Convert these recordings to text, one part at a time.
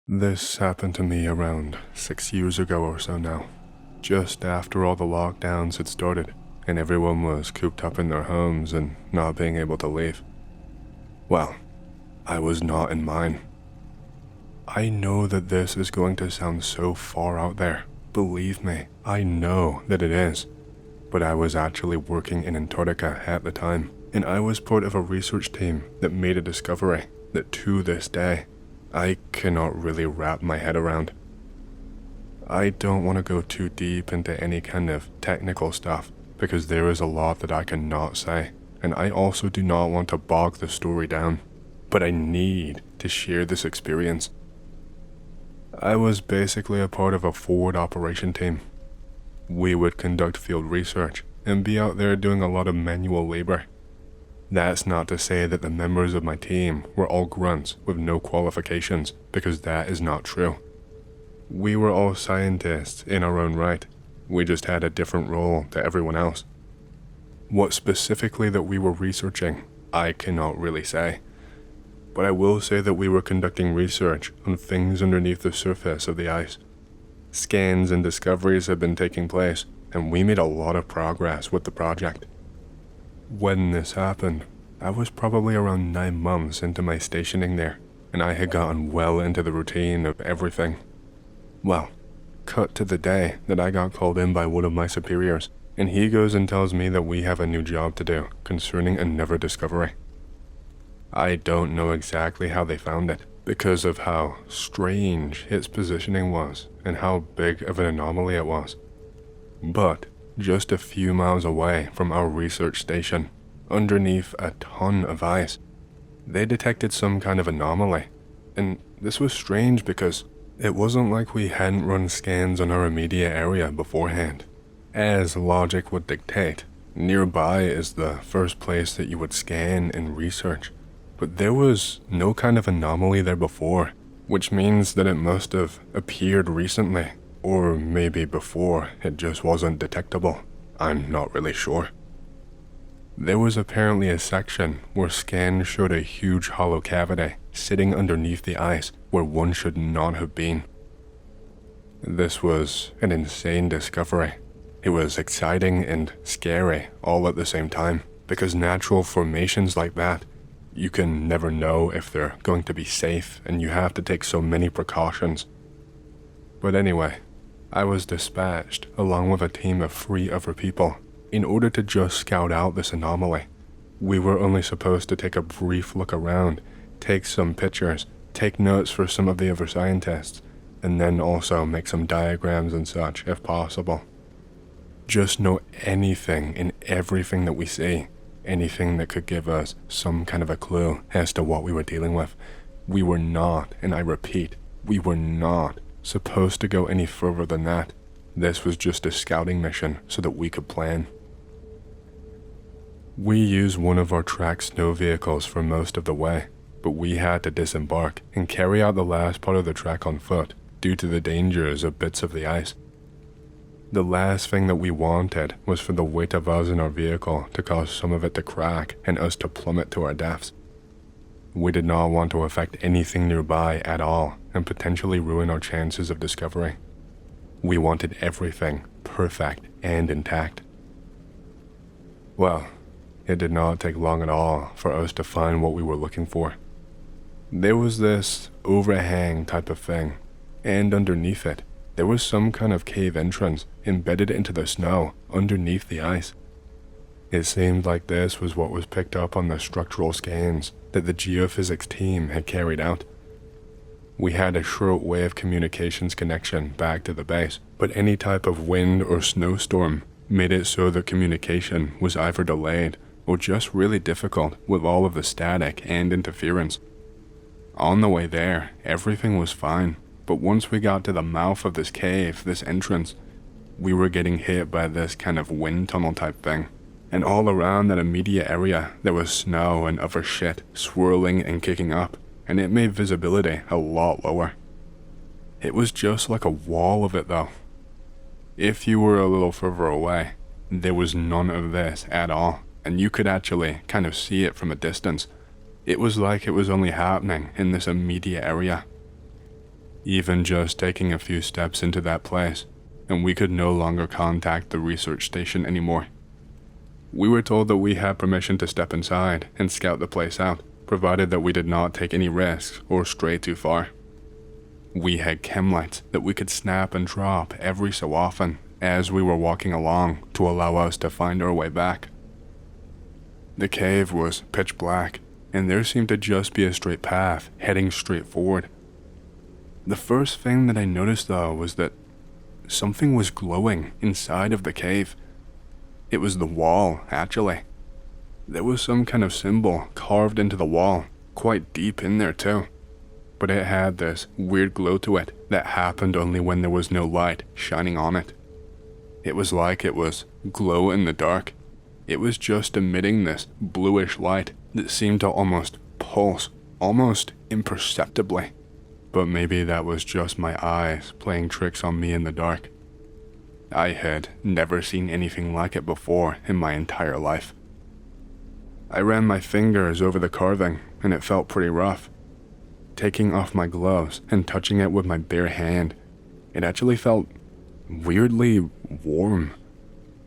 This happened to me around 6 years ago or so now, just after all the lockdowns had started and everyone was cooped up in their homes and not being able to leave. Well, I was not in mine. I know that this is going to sound so far out there. Believe me, I know that it is. But I was actually working in Antarctica at the time, and I was part of a research team that made a discovery that to this day, I cannot really wrap my head around. I don't want to go too deep into any kind of technical stuff because there is a lot that I cannot say, and I also do not want to bog the story down, but I need to share this experience. I was basically a part of a forward operation team. We would conduct field research and be out there doing a lot of manual labor. That's not to say that the members of my team were all grunts with no qualifications, because that is not true. We were all scientists in our own right. We just had a different role to everyone else. What specifically that we were researching, I cannot really say. But I will say that we were conducting research on things underneath the surface of the ice. Scans and discoveries have been taking place, and we made a lot of progress with the project. When this happened, I was probably around 9 months into my stationing there, and I had gotten well into the routine of everything. Well, cut to the day that I got called in by one of my superiors, and he goes and tells me that we have a new job to do concerning another discovery. I don't know exactly how they found it, because of how strange its positioning was and how big of an anomaly it was. But just a few miles away from our research station, underneath a ton of ice, they detected some kind of anomaly. And this was strange because it wasn't like we hadn't run scans on our immediate area beforehand. As logic would dictate, nearby is the first place that you would scan and research. But there was no kind of anomaly there before, which means that it must have appeared recently, or maybe before it just wasn't detectable. I'm not really sure. There was apparently a section where scans showed a huge hollow cavity sitting underneath the ice where one should not have been. This was an insane discovery. It was exciting and scary all at the same time, because natural formations like that, you can never know if they're going to be safe, and you have to take so many precautions. But anyway, I was dispatched along with a team of 3 other people in order to just scout out this anomaly. We were only supposed to take a brief look around, take some pictures, take notes for some of the other scientists, and then also make some diagrams and such if possible. Just know anything and everything that we see, anything that could give us some kind of a clue as to what we were dealing with. We were not, and I repeat, we were not supposed to go any further than that. This was just a scouting mission so that we could plan. We used one of our track snow vehicles for most of the way, but we had to disembark and carry out the last part of the trek on foot due to the dangers of bits of the ice. The last thing that we wanted was for the weight of us in our vehicle to cause some of it to crack and us to plummet to our deaths. We did not want to affect anything nearby at all and potentially ruin our chances of discovery. We wanted everything perfect and intact. Well, it did not take long at all for us to find what we were looking for. There was this overhang type of thing, and underneath it, there was some kind of cave entrance embedded into the snow underneath the ice. It seemed like this was what was picked up on the structural scans that the geophysics team had carried out. We had a shortwave communications connection back to the base, but any type of wind or snowstorm made it so that communication was either delayed or just really difficult with all of the static and interference. On the way there, everything was fine. But once we got to the mouth of this cave, this entrance, we were getting hit by this kind of wind tunnel type thing. And all around that immediate area, there was snow and other shit swirling and kicking up, and it made visibility a lot lower. It was just like a wall of it though. If you were a little further away, there was none of this at all, and you could actually kind of see it from a distance. It was like it was only happening in this immediate area. Even just taking a few steps into that place, and we could no longer contact the research station anymore. We were told that we had permission to step inside and scout the place out, provided that we did not take any risks or stray too far. We had chem lights that we could snap and drop every so often as we were walking along to allow us to find our way back. The cave was pitch black, and there seemed to just be a straight path heading straight forward. The first thing that I noticed though was that something was glowing inside of the cave. It was the wall, actually. There was some kind of symbol carved into the wall, quite deep in there too. But it had this weird glow to it that happened only when there was no light shining on it. It was like it was glow in the dark. It was just emitting this bluish light that seemed to almost pulse, almost imperceptibly. But maybe that was just my eyes playing tricks on me in the dark. I had never seen anything like it before in my entire life. I ran my fingers over the carving and it felt pretty rough. Taking off my gloves and touching it with my bare hand, it actually felt weirdly warm.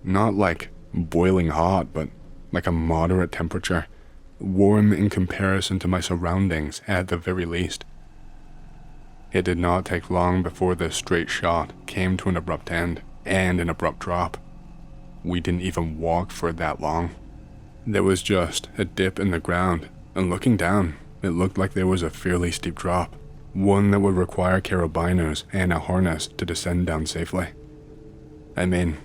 Not like boiling hot, but like a moderate temperature. Warm in comparison to my surroundings at the very least. It did not take long before this straight shot came to an abrupt end and an abrupt drop. We didn't even walk for that long. There was just a dip in the ground, and looking down, it looked like there was a fairly steep drop, one that would require carabiners and a harness to descend down safely. I mean,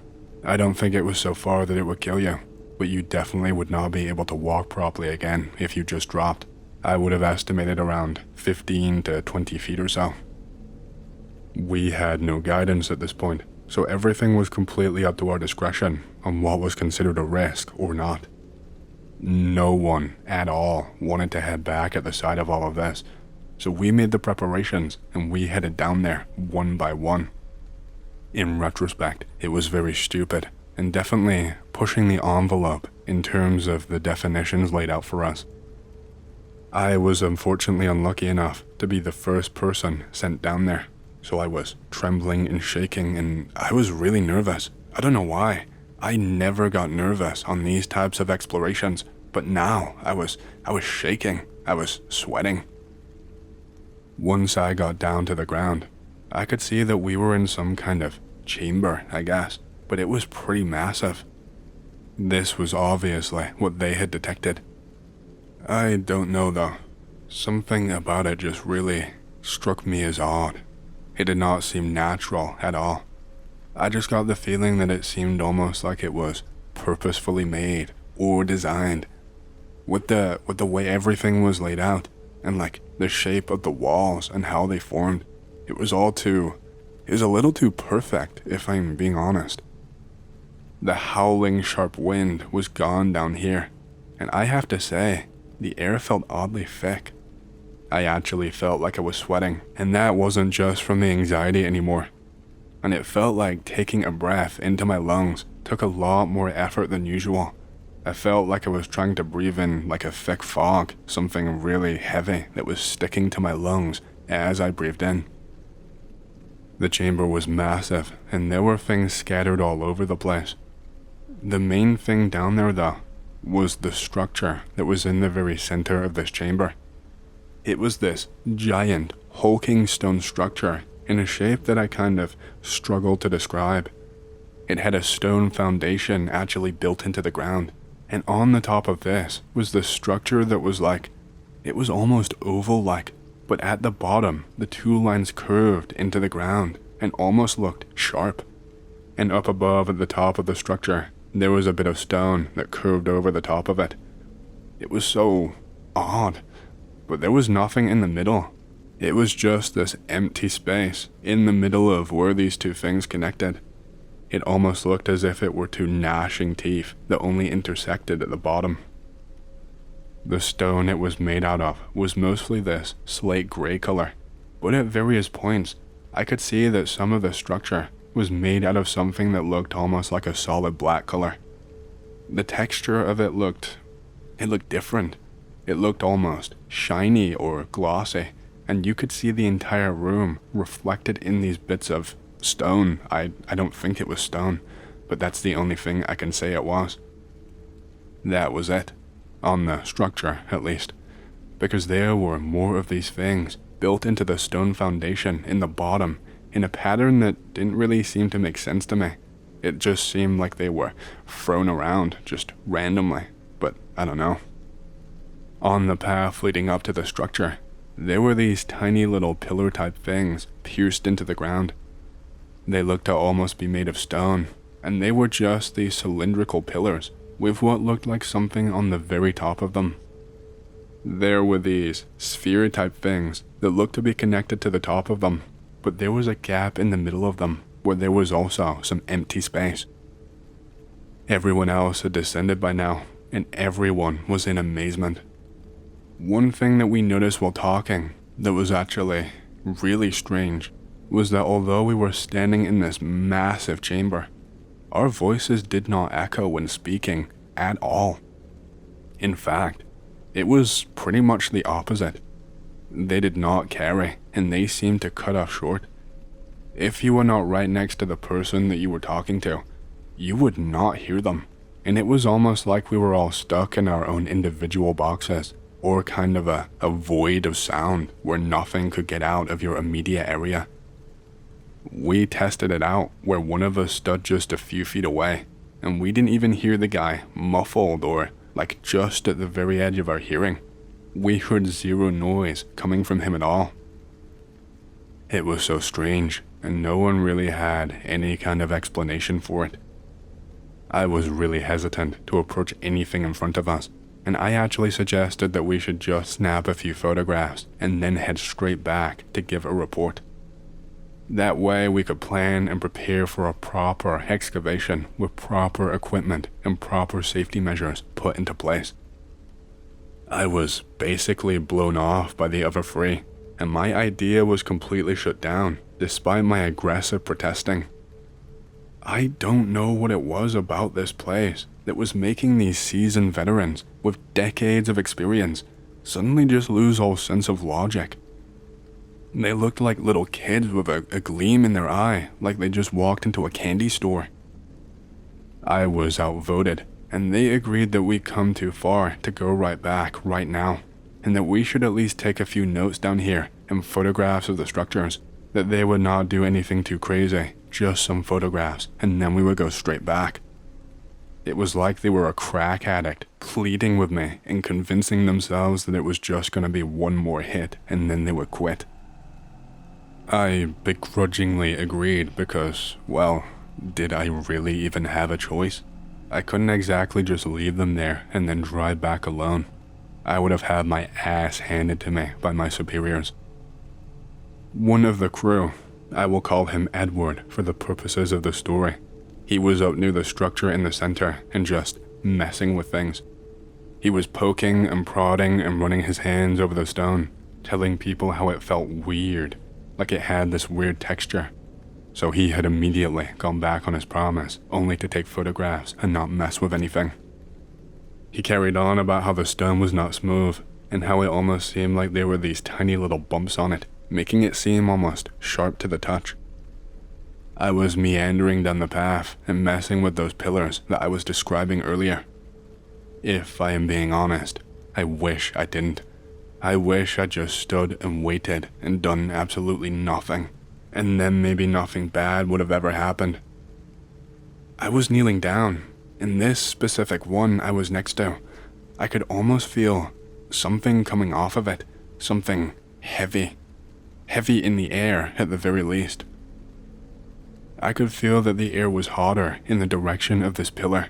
I don't think it was so far that it would kill you, but you definitely would not be able to walk properly again if you just dropped. I would have estimated around 15 to 20 feet or so. We had no guidance at this point, so everything was completely up to our discretion on what was considered a risk or not. No one at all wanted to head back at the sight of all of this, so we made the preparations and we headed down there one by one. In retrospect, it was very stupid and definitely pushing the envelope in terms of the definitions laid out for us. I was unfortunately unlucky enough to be the first person sent down there, so I was trembling and shaking and I was really nervous. I don't know why. I never got nervous on these types of explorations, but now I was shaking. I was sweating. Once I got down to the ground, I could see that we were in some kind of chamber, I guess, but it was pretty massive. This was obviously what they had detected. I don't know though. Something about it just really struck me as odd. It did not seem natural at all. I just got the feeling that it seemed almost like it was purposefully made or designed. With the way everything was laid out, and like the shape of the walls and how they formed, it was a little too perfect if I'm being honest. The howling sharp wind was gone down here, and I have to say, the air felt oddly thick. I actually felt like I was sweating, and that wasn't just from the anxiety anymore. And it felt like taking a breath into my lungs took a lot more effort than usual. I felt like I was trying to breathe in like a thick fog, something really heavy that was sticking to my lungs as I breathed in. The chamber was massive, and there were things scattered all over the place. The main thing down there, though, was the structure that was in the very center of this chamber. It was this giant, hulking stone structure in a shape that I kind of struggled to describe. It had a stone foundation actually built into the ground, and on the top of this was the structure that was like, it was almost oval-like, but at the bottom, the two lines curved into the ground and almost looked sharp. And up above at the top of the structure, there was a bit of stone that curved over the top of it. It was so odd, but there was nothing in the middle. It was just this empty space in the middle of where these two things connected. It almost looked as if it were two gnashing teeth that only intersected at the bottom. The stone it was made out of was mostly this slate gray color, but at various points, I could see that some of the structure was made out of something that looked almost like a solid black color. The texture of it looked different. It looked almost shiny or glossy, and you could see the entire room reflected in these bits of stone. I don't think it was stone, but that's the only thing I can say it was. That was it, on the structure at least, because there were more of these things built into the stone foundation in the bottom in a pattern that didn't really seem to make sense to me. It just seemed like they were thrown around just randomly, but I don't know. On the path leading up to the structure, there were these tiny little pillar-type things pierced into the ground. They looked to almost be made of stone, and they were just these cylindrical pillars with what looked like something on the very top of them. There were these sphere-type things that looked to be connected to the top of them, but there was a gap in the middle of them where there was also some empty space. Everyone else had descended by now, and everyone was in amazement. One thing that we noticed while talking that was actually really strange was that although we were standing in this massive chamber, our voices did not echo when speaking at all. In fact, it was pretty much the opposite. They did not carry, and they seemed to cut off short. If you were not right next to the person that you were talking to, you would not hear them, and it was almost like we were all stuck in our own individual boxes, or kind of a void of sound where nothing could get out of your immediate area. We tested it out where one of us stood just a few feet away, and we didn't even hear the guy muffled or like just at the very edge of our hearing. We heard zero noise coming from him at all. It was so strange, and no one really had any kind of explanation for it. I was really hesitant to approach anything in front of us, and I actually suggested that we should just snap a few photographs and then head straight back to give a report. That way we could plan and prepare for a proper excavation with proper equipment and proper safety measures put into place. I was basically blown off by the other three, and my idea was completely shut down despite my aggressive protesting. I don't know what it was about this place that was making these seasoned veterans with decades of experience suddenly just lose all sense of logic. They looked like little kids with a gleam in their eye, like they just walked into a candy store. I was outvoted, and they agreed that we'd come too far to go right back right now, and that we should at least take a few notes down here and photographs of the structures, that they would not do anything too crazy, just some photographs, and then we would go straight back. It was like they were a crack addict, pleading with me and convincing themselves that it was just going to be one more hit and then they would quit. I begrudgingly agreed because, well, did I really even have a choice? I couldn't exactly just leave them there and then drive back alone. I would have had my ass handed to me by my superiors. One of the crew, I will call him Edward for the purposes of the story, he was up near the structure in the center and just messing with things. He was poking and prodding and running his hands over the stone, telling people how it felt weird, like it had this weird texture. So he had immediately gone back on his promise, only to take photographs and not mess with anything. He carried on about how the stone was not smooth, and how it almost seemed like there were these tiny little bumps on it, making it seem almost sharp to the touch. I was meandering down the path and messing with those pillars that I was describing earlier. If I am being honest, I wish I didn't. I wish I just stood and waited and done absolutely nothing, and then maybe nothing bad would have ever happened. I was kneeling down, and this specific one I was next to, I could almost feel something coming off of it, something heavy in the air at the very least. I could feel that the air was hotter in the direction of this pillar.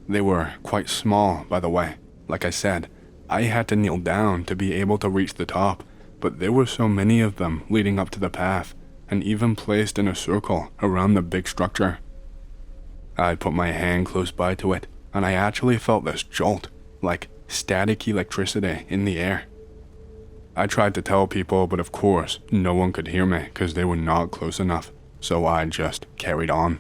They were quite small, by the way. Like I said, I had to kneel down to be able to reach the top, but there were so many of them leading up to the path, and even placed in a circle around the big structure. I put my hand close by to it, and I actually felt this jolt, like static electricity in the air. I tried to tell people, but of course, no one could hear me because they were not close enough, so I just carried on.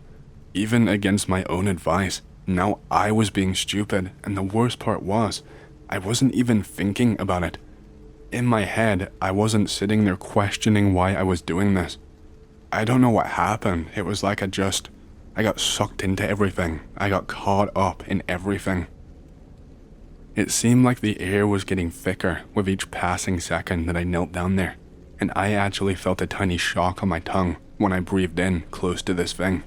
Even against my own advice, now I was being stupid, and the worst part was, I wasn't even thinking about it. In my head, I wasn't sitting there questioning why I was doing this. I don't know what happened. It was like I got sucked into everything. I got caught up in everything. It seemed like the air was getting thicker with each passing second that I knelt down there, and I actually felt a tiny shock on my tongue when I breathed in close to this thing.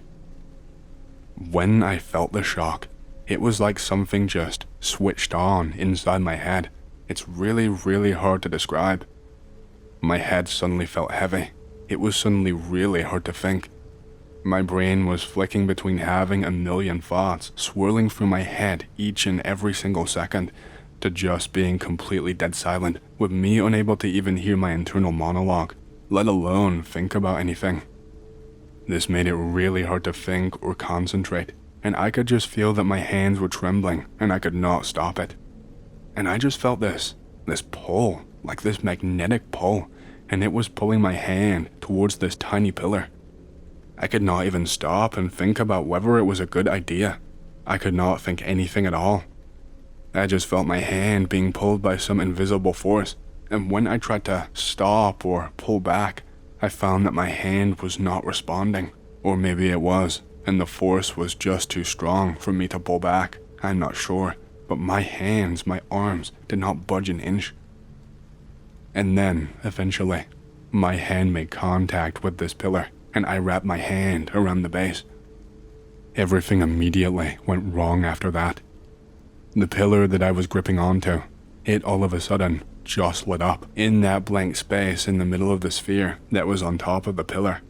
When I felt the shock, it was like something just switched on inside my head. It's really, really hard to describe. My head suddenly felt heavy. It was suddenly really hard to think. My brain was flicking between having a million thoughts swirling through my head each and every single second, to just being completely dead silent, with me unable to even hear my internal monologue, let alone think about anything. This made it really hard to think or concentrate, and I could just feel that my hands were trembling and I could not stop it. And I just felt this pull, like this magnetic pull, and it was pulling my hand towards this tiny pillar. I could not even stop and think about whether it was a good idea. I could not think anything at all. I just felt my hand being pulled by some invisible force, and when I tried to stop or pull back, I found that my hand was not responding. Or maybe it was, and the force was just too strong for me to pull back. I'm not sure, but my hands, my arms, did not budge an inch. And then, eventually, my hand made contact with this pillar, and I wrapped my hand around the base. Everything immediately went wrong after that. The pillar that I was gripping onto, it all of a sudden just lit up in that blank space in the middle of the sphere that was on top of the pillar.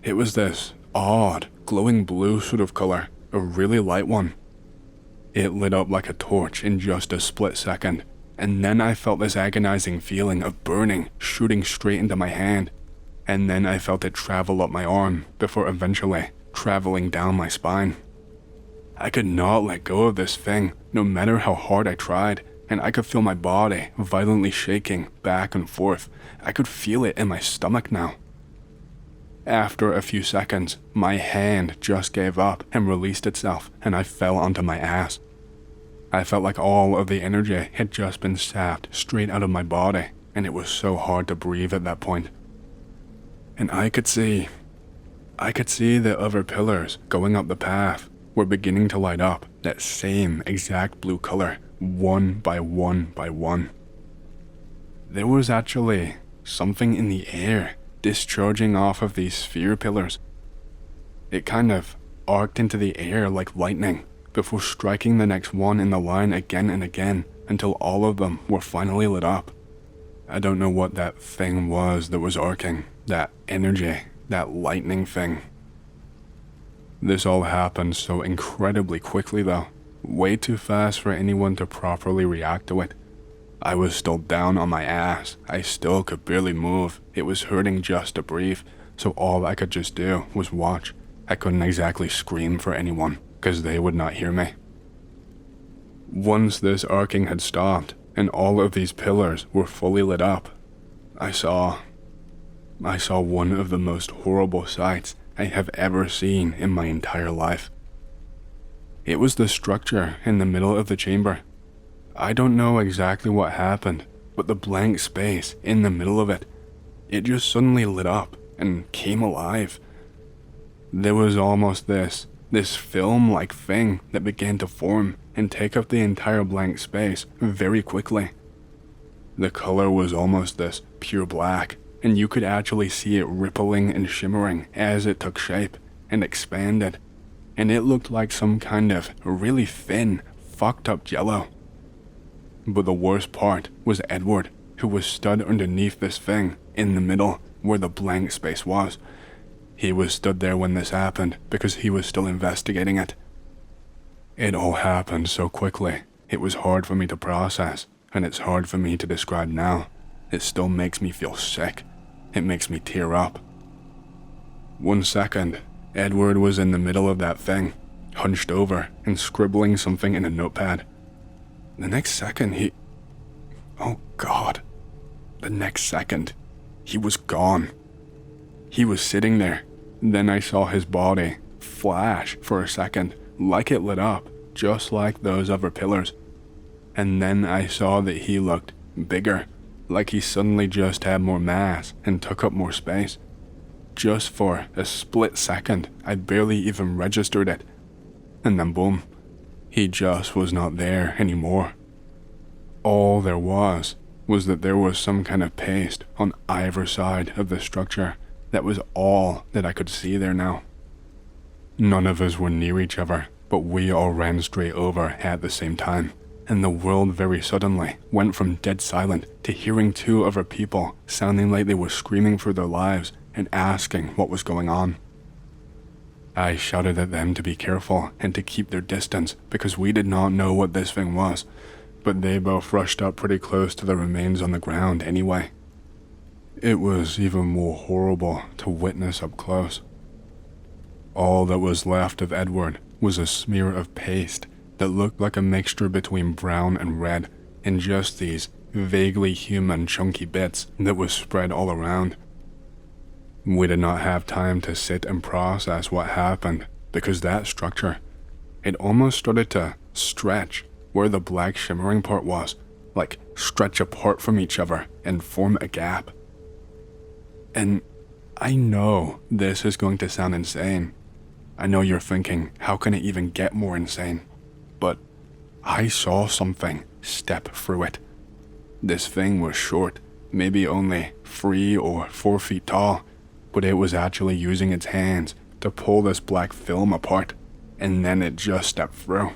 It was this odd, glowing blue sort of color, a really light one. It lit up like a torch in just a split second, and then I felt this agonizing feeling of burning shooting straight into my hand, and then I felt it travel up my arm before eventually traveling down my spine. I could not let go of this thing, no matter how hard I tried, and I could feel my body violently shaking back and forth. I could feel it in my stomach now. After a few seconds, my hand just gave up and released itself, and I fell onto my ass. I felt like all of the energy had just been sapped straight out of my body, and it was so hard to breathe at that point. And I could see the other pillars going up the path were beginning to light up that same exact blue color, one by one by one. There was actually something in the air discharging off of these sphere pillars. It kind of arced into the air like lightning before striking the next one in the line again and again until all of them were finally lit up. I don't know what that thing was that was arcing, that energy, that lightning thing. This all happened so incredibly quickly though, way too fast for anyone to properly react to it. I was still down on my ass. I still could barely move. It was hurting just to breathe, so all I could just do was watch. I couldn't exactly scream for anyone, because they would not hear me. Once this arcing had stopped, and all of these pillars were fully lit up, I saw one of the most horrible sights I have ever seen in my entire life. It was the structure in the middle of the chamber. I don't know exactly what happened, but the blank space in the middle of it just suddenly lit up and came alive. There was almost this film-like thing that began to form and take up the entire blank space very quickly. The color was almost this pure black, and you could actually see it rippling and shimmering as it took shape and expanded, and it looked like some kind of really thin, fucked up jello. But the worst part was Edward, who was stood underneath this thing in the middle where the blank space was. He was stood there when this happened because he was still investigating it. It all happened so quickly, it was hard for me to process, and it's hard for me to describe now. It still makes me feel sick. It makes me tear up. 1 second, Edward was in the middle of that thing, hunched over and scribbling something in a notepad. The next second, oh God. The next second, he was gone. He was sitting there. Then I saw his body flash for a second, like it lit up, just like those other pillars. And then I saw that he looked bigger, like he suddenly just had more mass and took up more space. Just for a split second, I barely even registered it. And then boom, he just was not there anymore. All there was that there was some kind of paste on either side of the structure. That was all that I could see there now. None of us were near each other, but we all ran straight over at the same time, and the world very suddenly went from dead silent to hearing two other people sounding like they were screaming for their lives and asking what was going on. I shouted at them to be careful and to keep their distance because we did not know what this thing was, but they both rushed up pretty close to the remains on the ground anyway. It was even more horrible to witness up close. All that was left of Edward was a smear of paste that looked like a mixture between brown and red, and just these vaguely human chunky bits that was spread all around. We did not have time to sit and process what happened because that structure, it almost started to stretch where the black shimmering part was, like stretch apart from each other and form a gap. And I know this is going to sound insane. I know you're thinking, how can it even get more insane? But I saw something step through it. This thing was short, maybe only 3 or 4 feet tall, but it was actually using its hands to pull this black film apart, and then it just stepped through.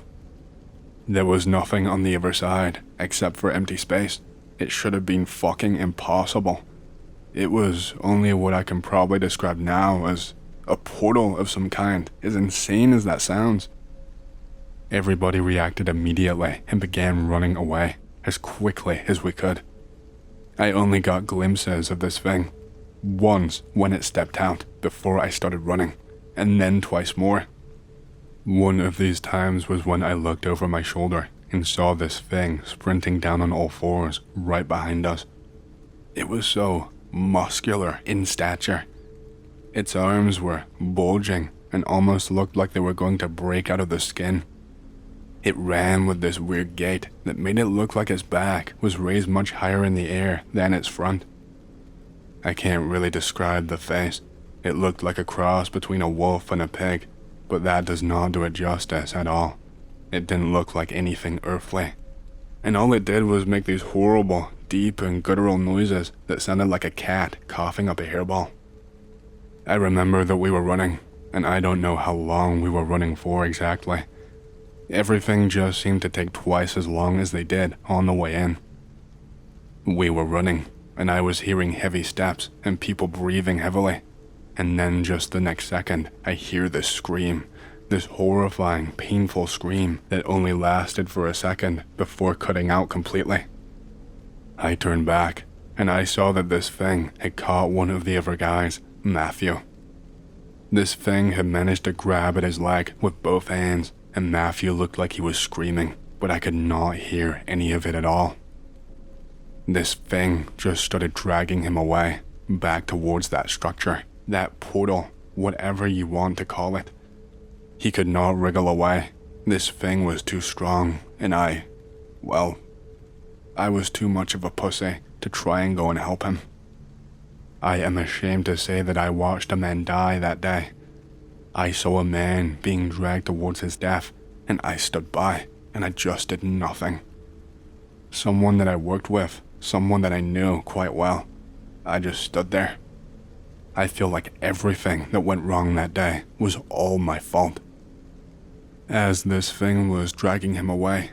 There was nothing on the other side except for empty space. It should have been fucking impossible. It was only what I can probably describe now as a portal of some kind, as insane as that sounds. Everybody reacted immediately and began running away as quickly as we could. I only got glimpses of this thing, once when it stepped out before I started running, and then twice more. One of these times was when I looked over my shoulder and saw this thing sprinting down on all fours right behind us. It was so muscular in stature. Its arms were bulging and almost looked like they were going to break out of the skin. It ran with this weird gait that made it look like its back was raised much higher in the air than its front. I can't really describe the face. It looked like a cross between a wolf and a pig, but that does not do it justice at all. It didn't look like anything earthly. And all it did was make these horrible, deep and guttural noises that sounded like a cat coughing up a hairball. I remember that we were running, and I don't know how long we were running for exactly. Everything just seemed to take twice as long as they did on the way in. We were running, and I was hearing heavy steps and people breathing heavily. And then just the next second, I hear this scream, this horrifying, painful scream that only lasted for a second before cutting out completely. I turned back, and I saw that this thing had caught one of the other guys, Matthew. This thing had managed to grab at his leg with both hands, and Matthew looked like he was screaming, but I could not hear any of it at all. This thing just started dragging him away, back towards that structure, that portal, whatever you want to call it. He could not wriggle away. This thing was too strong, and I was too much of a pussy to try and go and help him. I am ashamed to say that I watched a man die that day. I saw a man being dragged towards his death, and I stood by, and I just did nothing. Someone that I worked with, someone that I knew quite well, I just stood there. I feel like everything that went wrong that day was all my fault. As this thing was dragging him away,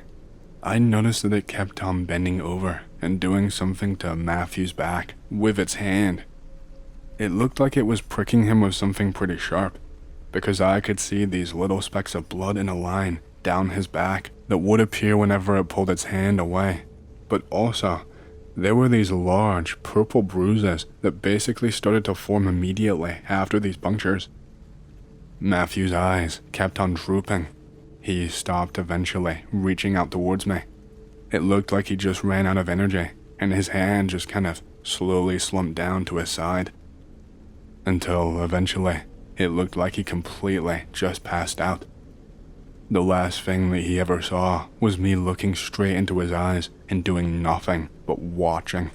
I noticed that it kept on bending over and doing something to Matthew's back with its hand. It looked like it was pricking him with something pretty sharp, because I could see these little specks of blood in a line down his back that would appear whenever it pulled its hand away. But also, there were these large purple bruises that basically started to form immediately after these punctures. Matthew's eyes kept on drooping. He stopped eventually, reaching out towards me. It looked like he just ran out of energy, and his hand just kind of slowly slumped down to his side. Until eventually, it looked like he completely just passed out. The last thing that he ever saw was me looking straight into his eyes and doing nothing but watching.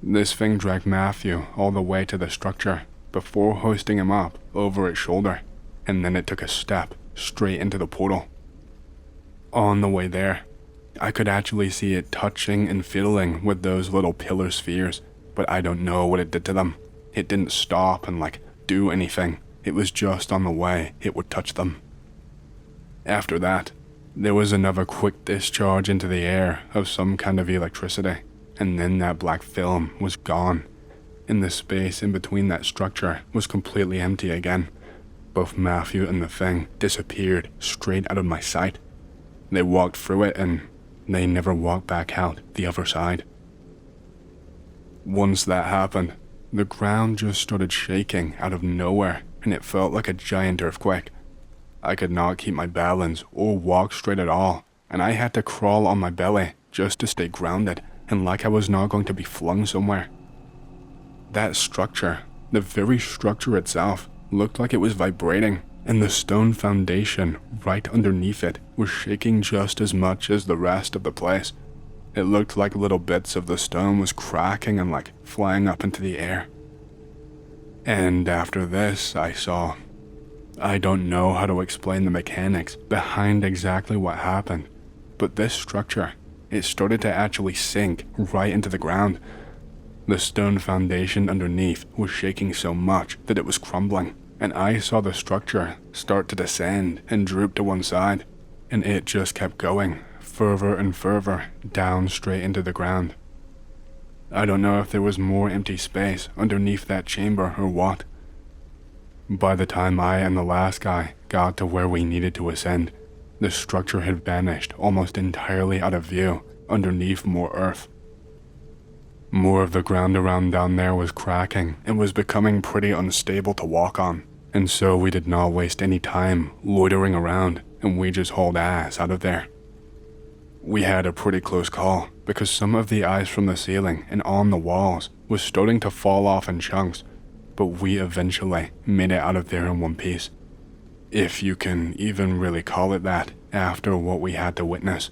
This thing dragged Matthew all the way to the structure before hoisting him up over its shoulder, and then it took a step straight into the portal. On the way there, I could actually see it touching and fiddling with those little pillar spheres, but I don't know what it did to them. It didn't stop and do anything. It was just on the way it would touch them. After that, there was another quick discharge into the air of some kind of electricity, and then that black film was gone, and the space in between that structure was completely empty again. Both Matthew and the thing disappeared straight out of my sight. They walked through it and they never walked back out the other side. Once that happened, the ground just started shaking out of nowhere, and it felt like a giant earthquake. I could not keep my balance or walk straight at all, and I had to crawl on my belly just to stay grounded and like I was not going to be flung somewhere. That structure, the very structure itself, looked like it was vibrating, and the stone foundation right underneath it was shaking just as much as the rest of the place. It looked like little bits of the stone was cracking and flying up into the air. And after this, I don't know how to explain the mechanics behind exactly what happened, but this structure, it started to actually sink right into the ground. The stone foundation underneath was shaking so much that it was crumbling, and I saw the structure start to descend and droop to one side, and it just kept going further and further down straight into the ground. I don't know if there was more empty space underneath that chamber or what. By the time I and the last guy got to where we needed to ascend, the structure had vanished almost entirely out of view underneath more earth. More of the ground around down there was cracking and was becoming pretty unstable to walk on, and so we did not waste any time loitering around, and we just hauled ass out of there. We had a pretty close call because some of the ice from the ceiling and on the walls was starting to fall off in chunks, but we eventually made it out of there in one piece. If you can even really call it that after what we had to witness.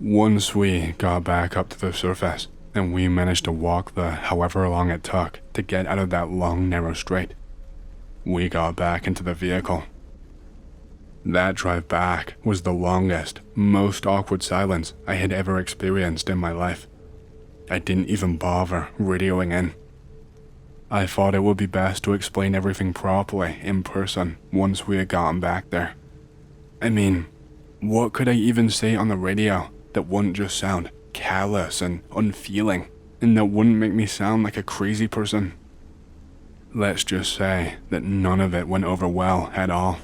Once we got back up to the surface, and we managed to walk the however long it took to get out of that long narrow strait, we got back into the vehicle. That drive back was the longest, most awkward silence I had ever experienced in my life. I didn't even bother radioing in. I thought it would be best to explain everything properly in person once we had gotten back there. I mean, what could I even say on the radio that wouldn't just sound callous and unfeeling, and that wouldn't make me sound like a crazy person? Let's just say that none of it went over well at all.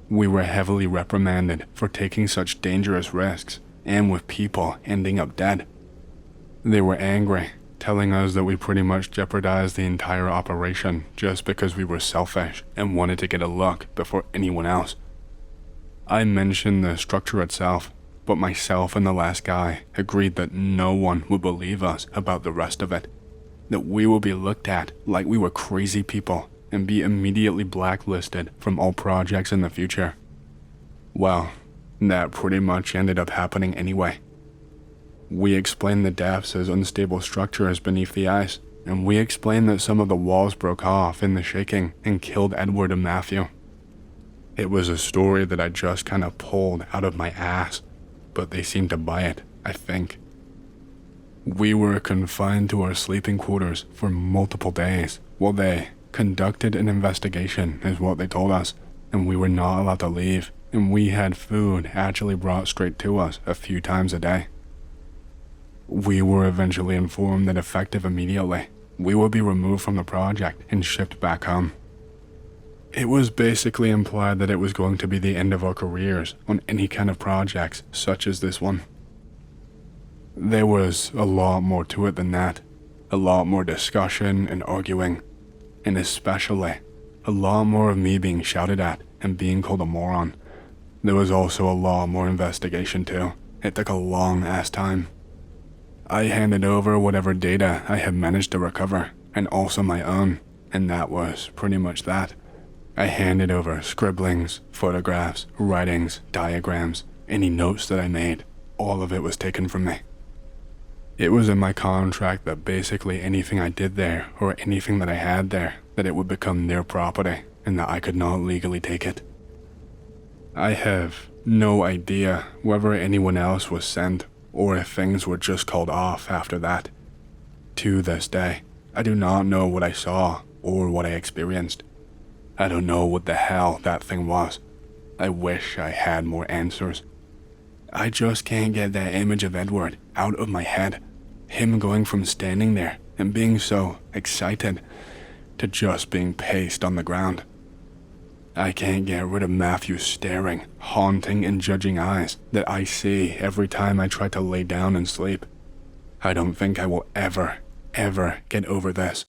We were heavily reprimanded for taking such dangerous risks, and with people ending up dead. They were angry, telling us that we pretty much jeopardized the entire operation just because we were selfish and wanted to get a look before anyone else. I mentioned the structure itself, but myself and the last guy agreed that no one would believe us about the rest of it, that we would be looked at like we were crazy people and be immediately blacklisted from all projects in the future. Well, that pretty much ended up happening anyway. We explained the depths as unstable structures beneath the ice, and we explained that some of the walls broke off in the shaking and killed Edward and Matthew. It was a story that I just kind of pulled out of my ass, but they seemed to buy it, I think. We were confined to our sleeping quarters for multiple days while they conducted an investigation, is what they told us, and we were not allowed to leave, and we had food actually brought straight to us a few times a day. We were eventually informed that effective immediately, we would be removed from the project and shipped back home. It was basically implied that it was going to be the end of our careers on any kind of projects such as this one. There was a lot more to it than that, a lot more discussion and arguing, and especially a lot more of me being shouted at and being called a moron. There was also a lot more investigation too. It took a long ass time. I handed over whatever data I had managed to recover, and also my own, and that was pretty much that. I handed over scribblings, photographs, writings, diagrams, any notes that I made. All of it was taken from me. It was in my contract that basically anything I did there, or anything that I had there, that it would become their property, and that I could not legally take it. I have no idea whether anyone else was sent, or if things were just called off after that. To this day, I do not know what I saw, or what I experienced. I don't know what the hell that thing was. I wish I had more answers. I just can't get that image of Edward out of my head. Him going from standing there and being so excited to just being paced on the ground. I can't get rid of Matthew's staring, haunting and judging eyes that I see every time I try to lay down and sleep. I don't think I will ever get over this.